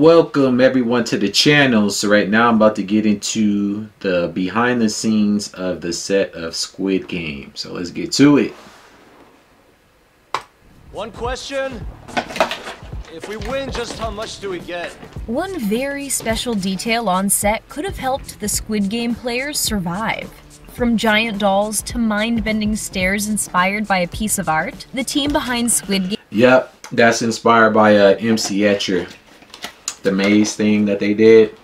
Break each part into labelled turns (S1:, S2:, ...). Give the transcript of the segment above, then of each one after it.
S1: Welcome everyone to the channel. So right now I'm about to get into the behind the scenes of the set of Squid Game. So let's get to it.
S2: One question. If we win, just how much do we get?
S3: One very special detail on set could have helped the Squid Game players survive. From giant dolls to mind-bending stairs inspired by a piece of art, the team behind Squid Game...
S1: Yep, that's inspired by ImCaliKidOfficial. The maze thing that they did.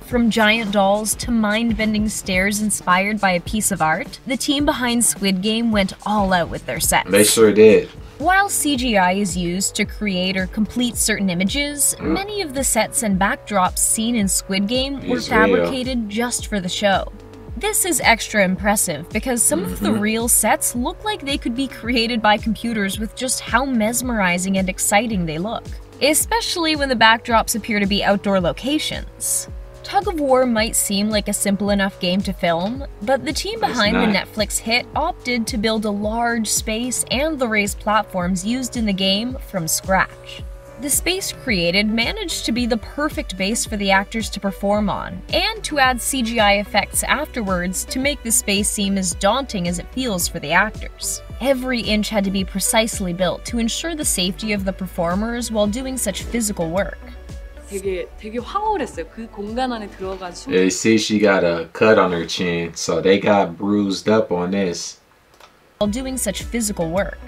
S3: From giant dolls to mind-bending stairs inspired by a piece of art, the team behind Squid Game went all out with their sets.
S1: They sure did.
S3: While CGI is used to create or complete certain images, many of the sets and backdrops seen in Squid Game were fabricated just for the show. This is extra impressive because some of the real sets look like they could be created by computers with just how mesmerizing and exciting they look, especially when the backdrops appear to be outdoor locations. Tug of War might seem like a simple enough game to film, but the team behind the Netflix hit opted to build a large space and the raised platforms used in the game from scratch. The space created managed to be the perfect base for the actors to perform on, and to add CGI effects afterwards to make the space seem as daunting as it feels for the actors. Every inch had to be precisely built to ensure the safety of the performers while doing such physical work.
S4: 되게 황홀했어요. 그 공간 안에 들어간 순간.
S1: They see she got a cut on her chin, so they got bruised up on this.
S3: While doing such physical work.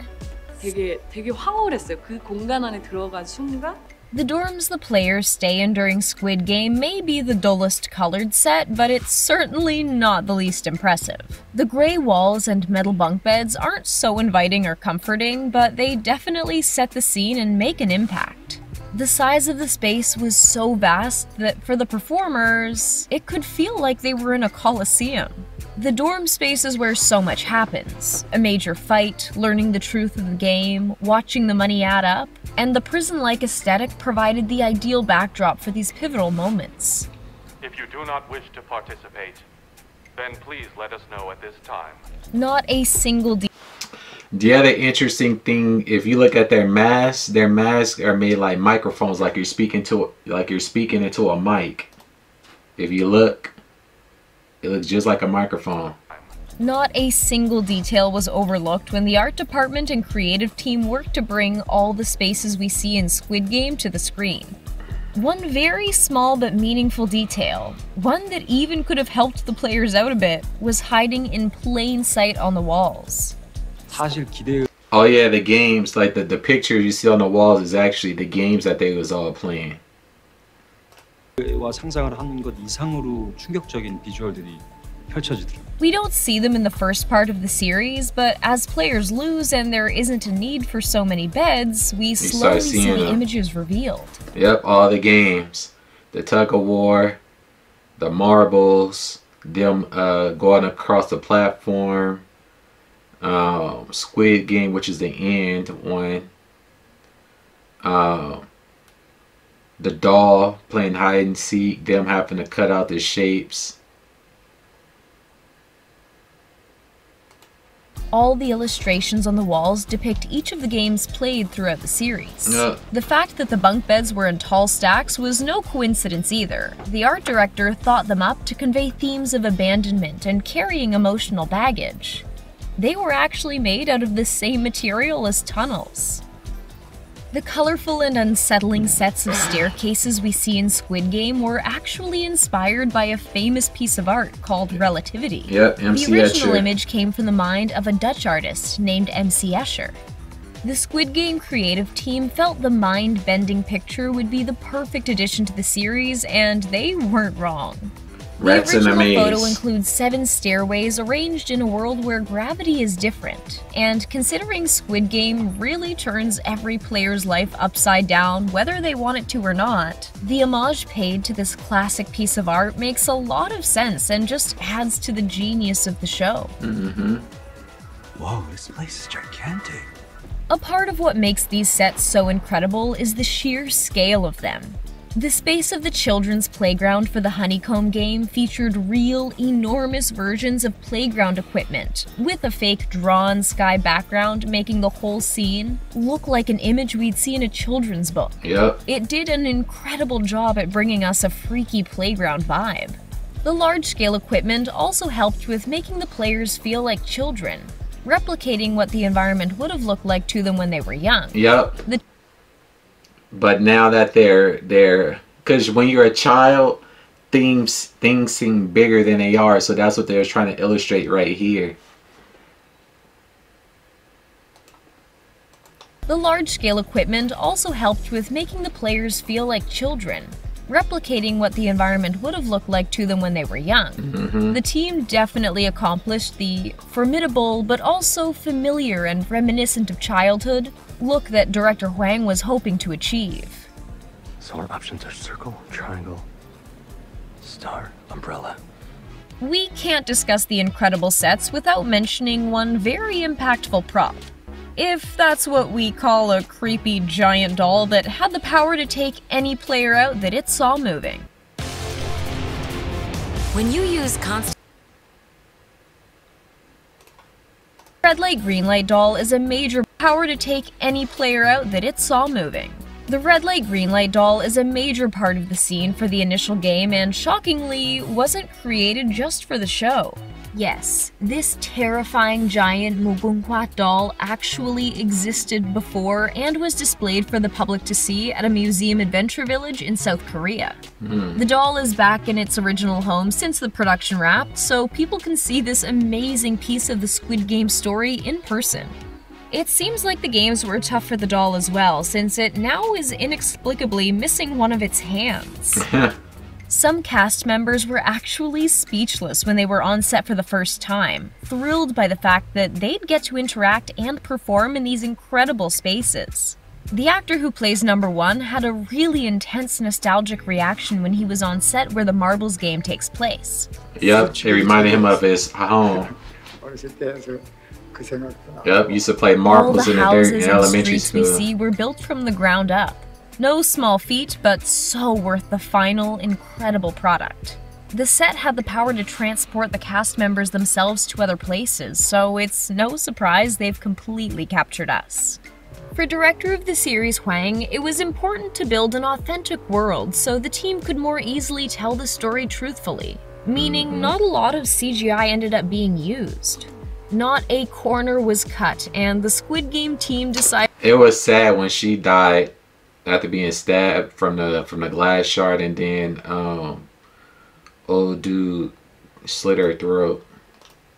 S4: 되게 황홀했어요. 그 공간 안에 들어간 순간.
S3: The dorms the players stay in during Squid Game may be the dullest colored set, but it's certainly not the least impressive. The gray walls and metal bunk beds aren't so inviting or comforting, but they definitely set the scene and make an impact. The size of the space was so vast that for the performers, it could feel like they were in a coliseum. The dorm space is where so much happens. A major fight, learning the truth of the game, watching the money add up, and the prison-like aesthetic provided the ideal backdrop for these pivotal moments.
S5: If you do not wish to participate, then please let us know at this time.
S3: Not a single
S1: The other interesting thing, if you look at their masks are made like microphones, like you're speaking into a mic. If you look, it looks just like a microphone.
S3: Not a single detail was overlooked when the art department and creative team worked to bring all the spaces we see in Squid Game to the screen. One very small but meaningful detail, one that even could have helped the players out a bit, was hiding in plain sight on the walls.
S1: Oh yeah, the games, like the pictures you see on the walls is actually the games that they was all playing.
S6: 상상을 하는 것 이상으로 충격적인 비주얼들이 펼쳐지더라고요.
S3: We don't see them in the first part of the series, but as players lose and there isn't a need for so many beds, we slowly see the images revealed.
S1: Yep, all the games. The tug of war, the marbles, them going across the platform, Squid Game, which is the end one, the doll playing hide and seek, them having to cut out the shapes.
S3: All the illustrations on the walls depict each of the games played throughout the series. The fact that the bunk beds were in tall stacks was no coincidence either. The art director thought them up to convey themes of abandonment and carrying emotional baggage. They were actually made out of the same material as tunnels. The colorful and unsettling sets of staircases we see in Squid Game were actually inspired by a famous piece of art called Relativity.
S1: Yep,
S3: The original image came from the mind of a Dutch artist named MC Escher. The Squid Game creative team felt the mind-bending picture would be the perfect addition to the series, and they weren't wrong.
S1: Rats in
S3: the
S1: a maze.
S3: original photo includes 7 stairways arranged in a world where gravity is different, and considering Squid Game really turns every player's life upside down whether they want it to or not, the homage paid to this classic piece of art makes a lot of sense and just adds to the genius of the show.
S7: Whoa, this place is gigantic.
S3: A part of what makes these sets so incredible is the sheer scale of them. The space of the children's playground for the Honeycomb game featured real, enormous versions of playground equipment, with a fake drawn sky background making the whole scene look like an image we'd see in a children's book.
S1: Yep.
S3: It did an incredible job at bringing us a freaky playground vibe. The large-scale equipment also helped with making the players feel like children, replicating what the environment would have looked like to them when they were young.
S1: Yep. But now that they're because when you're a child, things seem bigger than they are, so that's what they're trying to illustrate right here.
S3: The large-scale equipment also helped with making the players feel like children, replicating what the environment would have looked like to them when they were young. The team definitely accomplished the formidable but also familiar and reminiscent of childhood look that director Hwang was hoping to achieve.
S2: So our options are circle, triangle, star, umbrella.
S3: We can't discuss the incredible sets without mentioning one very impactful prop. If that's what we call a creepy giant doll that had the power to take any player out that it saw moving.
S8: When you use constant
S3: Red light, green light doll is a major power to take any player out that it saw moving. The red light, green light doll is a major part of the scene for the initial game and shockingly wasn't created just for the show. Yes, this terrifying giant Mugunghwa doll actually existed before and was displayed for the public to see at a museum adventure village in South Korea. The doll is back in its original home since the production wrapped, so people can see this amazing piece of the Squid Game story in person. It seems like the games were tough for the doll as well, since it now is inexplicably missing one of its hands. Some cast members were actually speechless when they were on set for the first time, thrilled by the fact that they'd get to interact and perform in these incredible spaces. The actor who plays number 1 had a really intense nostalgic reaction when he was on set where the marbles game takes place.
S1: Yep, it reminded him of his home. Yep, used to play marbles in the dirt in elementary school.
S3: All the houses and streets we see were built from the ground up. No small feat, but so worth the final, incredible product. The set had the power to transport the cast members themselves to other places, so it's no surprise they've completely captured us. For director of the series Hwang, it was important to build an authentic world so the team could more easily tell the story truthfully, meaning not a lot of CGI ended up being used. Not a corner was cut, and the Squid Game team decided—
S1: It was sad when she died after being stabbed from the glass shard, and then old dude slit her throat.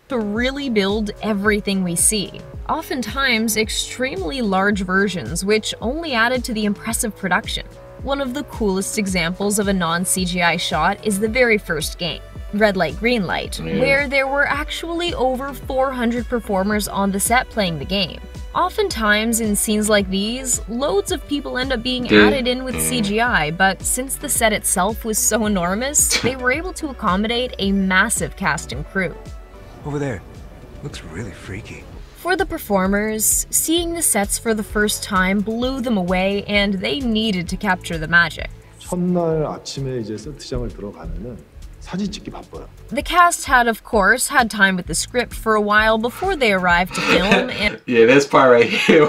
S3: To really build everything we see, oftentimes extremely large versions, which only added to the impressive production. One of the coolest examples of a non-CGI shot is the very first game, Red Light, Green Light, where there were actually over 400 performers on the set playing the game. Oftentimes, in scenes like these, loads of people end up being added in with CGI, but since the set itself was so enormous, they were able to accommodate a massive cast and crew.
S7: Over there. Looks really freaky.
S3: For the performers, seeing the sets for the first time blew them away, and they needed to capture the magic.
S9: 첫날 아침에 이제 세트장을 들어가면은 사진 찍기 바빠요.
S3: The cast had, of course, had time with the script for a while before they arrived to film, and
S1: yeah, this part right here,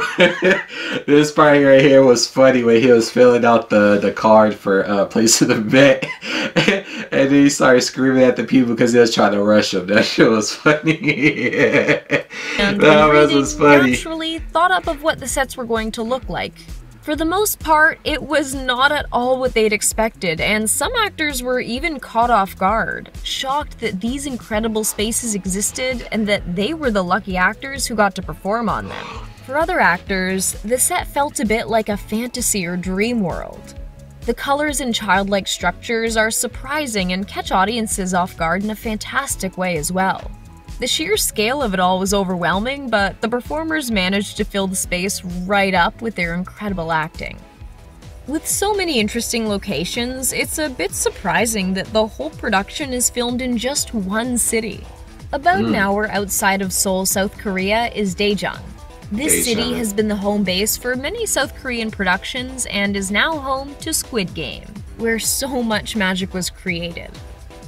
S1: this part right here was funny when he was filling out the card for place of the bet, and then he started screaming at the people because he was trying to rush them. That shit was funny.
S3: and
S1: that was funny.
S3: Naturally thought up of what the sets were going to look like. For the most part, it was not at all what they'd expected, and some actors were even caught off guard, shocked that these incredible spaces existed and that they were the lucky actors who got to perform on them. For other actors, the set felt a bit like a fantasy or dream world. The colors and childlike structures are surprising and catch audiences off guard in a fantastic way as well. The sheer scale of it all was overwhelming, but the performers managed to fill the space right up with their incredible acting. With so many interesting locations, it's a bit surprising that the whole production is filmed in just one city. About an hour outside of Seoul, South Korea is Daejeon. This city has been the home base for many South Korean productions and is now home to Squid Game. where so much magic was created.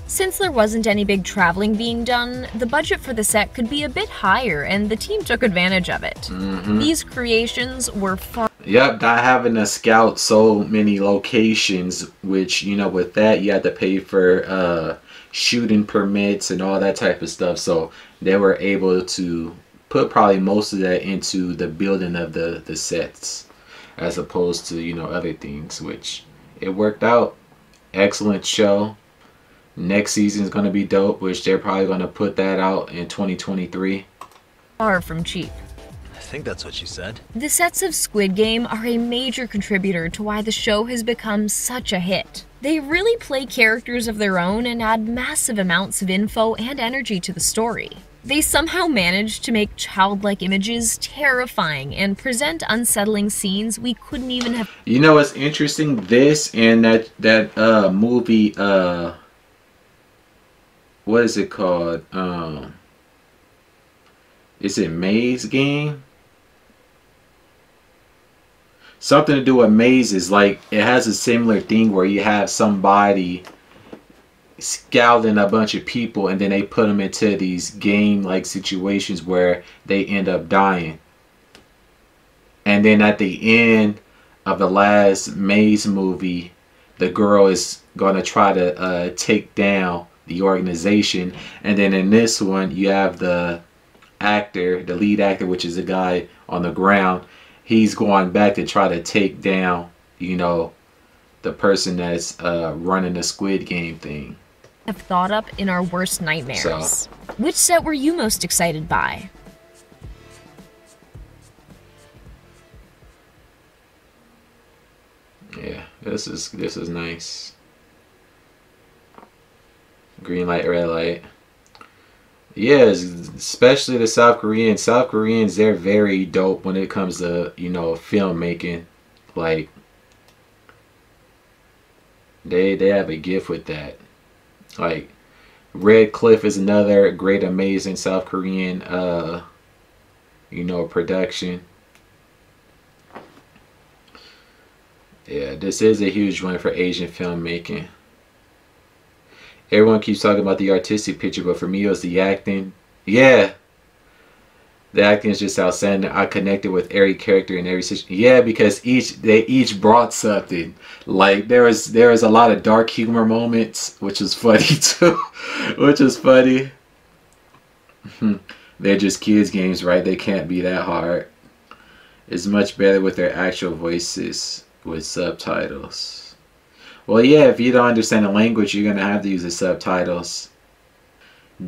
S3: Since there wasn't any big traveling being done, the budget for the set could be a bit higher, and the team took advantage of it. These creations were far.
S1: Yep, not having to scout so many locations, which, you know, with that you had to pay for shooting permits and all that type of stuff. So they were able to put probably most of that into the building of the sets, as opposed to, you know, other things, which it worked out. Excellent show. Next season is going to be dope, which they're probably going to put that out in 2023.
S3: Far from cheap.
S2: I think that's what you said.
S3: The sets of Squid Game are a major contributor to why the show has become such a hit. They really play characters of their own and add massive amounts of info and energy to the story. They somehow manage to make childlike images terrifying and present unsettling scenes we couldn't even have.
S1: You know what's interesting? This and that movie, what is it called? Is it Maze Game? Something to do with mazes. Like, it has a similar thing where you have somebody scouting a bunch of people and then they put them into these game-like situations where they end up dying. And then at the end of the last Maze movie, the girl is going to try to take down the organization. And then in this one, you have the actor, the lead actor, which is the guy on the ground. He's going back to try to take down, you know, the person that's running the Squid Game thing.
S3: Have thought up in our worst nightmares.
S1: So.
S3: Which set were you most excited by?
S1: Yeah, this is nice. Green light, red light. Yeah, especially the South Koreans. South Koreans, they're very dope when it comes to, you know, filmmaking. Like, they have a gift with that. Like, Red Cliff is another great, amazing South Korean, you know, production. Yeah, this is a huge one for Asian filmmaking. Everyone keeps talking about the artistic picture, but for me it was the acting. Yeah, the acting is just outstanding. I connected with every character in every situation. Yeah, because they each brought something. Like, there was a lot of dark humor moments, which was funny too. Which was funny. They're just kids games, right? They can't be that hard. It's much better with their actual voices with subtitles. Well, yeah, if you don't understand the language, you're gonna have to use the subtitles.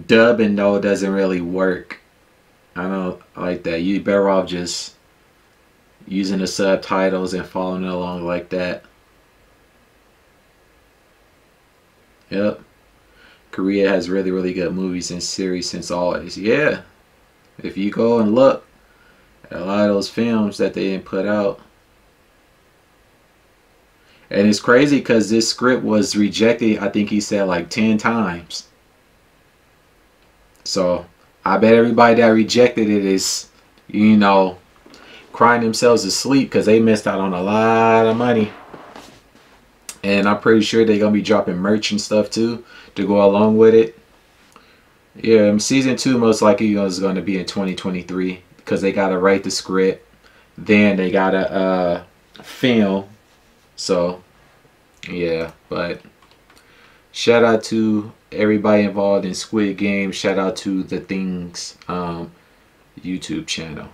S1: Dubbing, though, doesn't really work. I don't like that. You better off just using the subtitles and following along like that. Yep. Korea has really, really good movies and series since always. Yeah. If you go and look at a lot of those films that they didn't put out. And it's crazy because this script was rejected, I think he said like 10 times. So I bet everybody that rejected it is, you know, crying themselves to sleep because they missed out on a lot of money. And I'm pretty sure they're going to be dropping merch and stuff too to go along with it. Yeah, season 2 most likely is going to be in 2023 because they got to write the script. Then they got to film. So, yeah, but shout out to everybody involved in Squid Game. Shout out to The Things YouTube channel.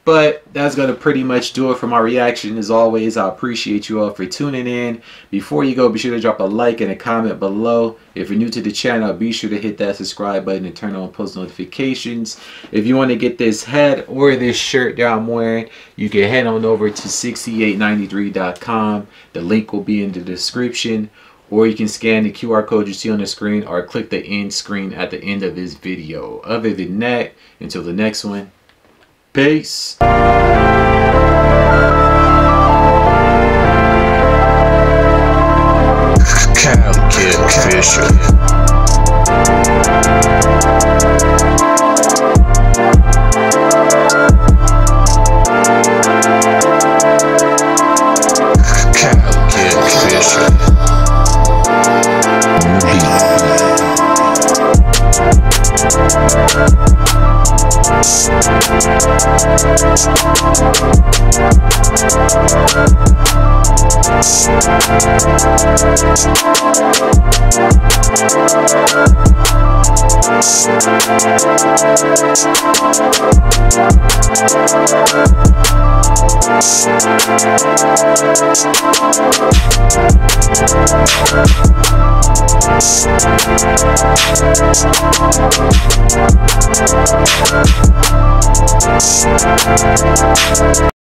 S1: But that's going to pretty much do it for my reaction. As always, I appreciate you all for tuning in. Before you go, be sure to drop a like and a comment below. If you're new to the channel, be sure to hit that subscribe button and turn on post notifications. If you want to get this hat or this shirt that I'm wearing, you can head on over to 6893.com. The link will be in the description. Or you can scan the QR code you see on the screen or click the end screen at the end of this video. Other than that, until the next one, peace. ImCaliKidOfficial. ImCaliKid.